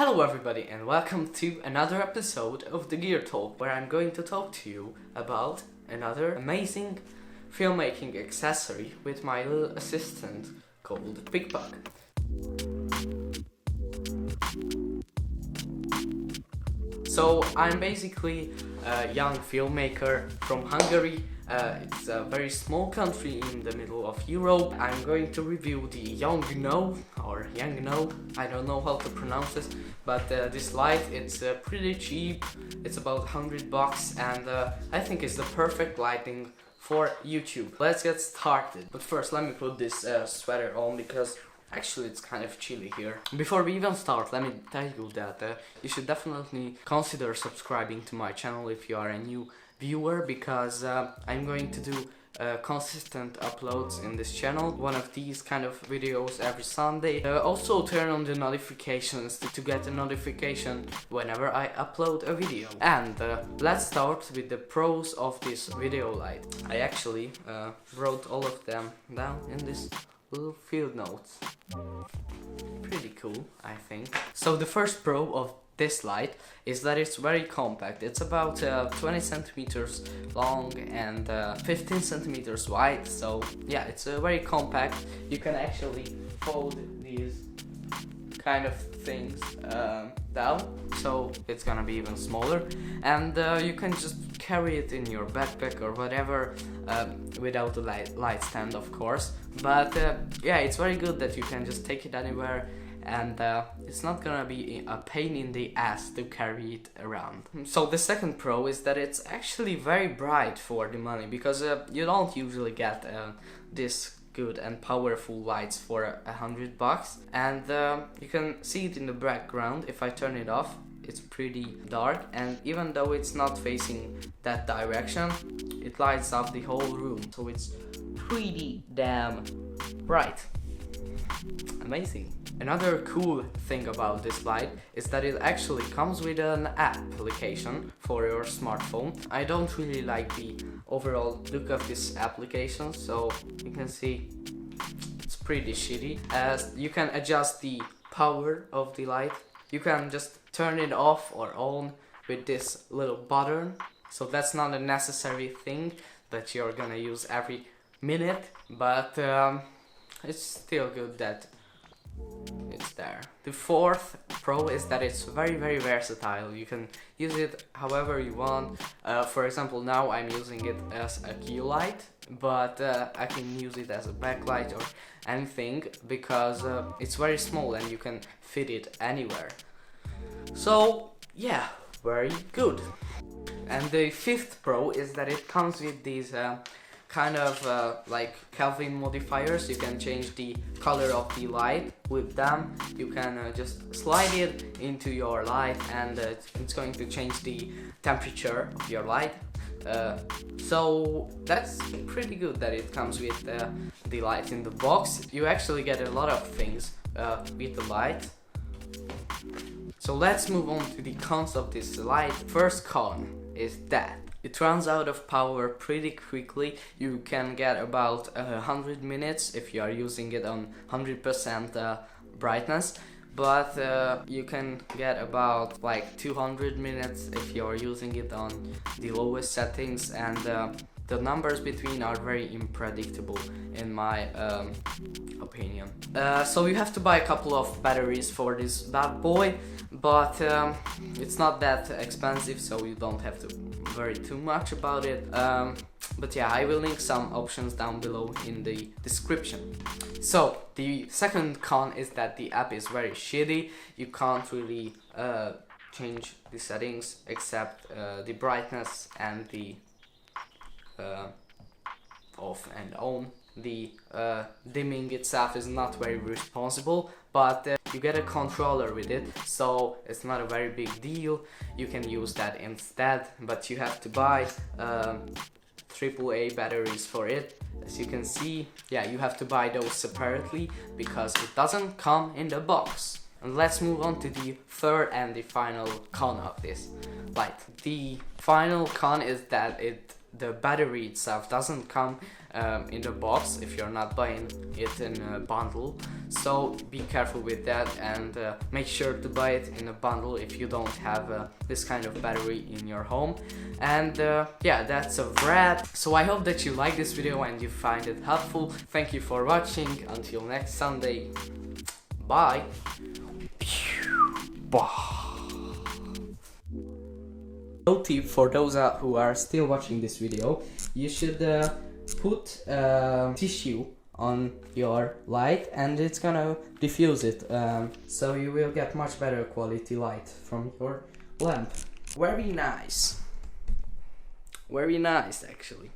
Hello everybody and welcome to another episode of the Gear Talk, where I'm going to talk to you about another amazing filmmaking accessory with my little assistant called Pickbuck. So I'm basically a young filmmaker from Hungary. It's a very small country in the middle of Europe. I'm going to review the Yongnuo, I don't know how to pronounce this, but this light, it's pretty cheap. It's about $100 and I think it's the perfect lighting for YouTube. Let's get started. But first let me put this sweater on because actually it's kind of chilly here. Before we even start, let me tell you that you should definitely consider subscribing to my channel if you are a new viewer, because I'm going to do consistent uploads in this channel, one of these kind of videos every Sunday. Also turn on the notifications to get a notification whenever I upload a video. And let's start with the pros of this video light. I actually wrote all of them down in this little field notes. Pretty cool, I think. So the first pro of this light is that it's very compact. It's about 20 centimeters long and 15 centimeters wide. So yeah, it's very compact. You can actually fold these kind of things down, so it's gonna be even smaller, and you can just carry it in your backpack or whatever, without the light stand, of course. But yeah, it's very good that you can just take it anywhere, and it's not gonna be a pain in the ass to carry it around. So the second pro is that it's actually very bright for the money, because you don't usually get this good and powerful lights for $100, and you can see it in the background. If I turn it off, it's pretty dark, and even though it's not facing that direction, it lights up the whole room, so it's pretty damn bright. Amazing. Another cool thing about this light is that it actually comes with an application for your smartphone. I don't really like the overall look of this application, so you can see it's pretty shitty, as you can adjust the power of the light. You can just turn it off or on with this little button, so that's not a necessary thing that you're gonna use every minute, but it's still good that it's there. The fourth pro is that it's very versatile. You can use it however you want. For example, now I'm using it as a key light, but I can use it as a backlight or anything, because it's very small and you can fit it anywhere. So yeah, very good. And the fifth pro is that it comes with these kind of like Kelvin modifiers. You can change the color of the light with them. You can just slide it into your light, and it's going to change the temperature of your light. So that's pretty good that it comes with the light in the box. You actually get a lot of things with the light. So let's move on to the cons of this light. First con is that it runs out of power pretty quickly. You can get about 100 minutes if you are using it on 100% brightness, but you can get about like 200 minutes if you are using it on the lowest settings, and the numbers between are very unpredictable in my opinion. So you have to buy a couple of batteries for this bad boy, but it's not that expensive, so you don't have to worry too much about it. But yeah, I will link some options down below in the description. So the second con is that the app is very shitty. You can't really change the settings except the brightness and the off and on. The dimming itself is not very responsible, but you get a controller with it, so it's not a very big deal. You can use that instead, but you have to buy AAA batteries for it. As you can see, yeah, you have to buy those separately because it doesn't come in the box. And let's move on to the third and the final con of this light. The final con is that it the battery itself doesn't come in the box if you're not buying it in a bundle, so be careful with that, and make sure to buy it in a bundle if you don't have this kind of battery in your home. And yeah, that's a wrap. So I hope that you like this video and you find it helpful. Thank you for watching. Until next Sunday, bye. Pro tip for those who are still watching this video: you should put tissue on your light and it's gonna diffuse it, so you will get much better quality light from your lamp. Very nice actually.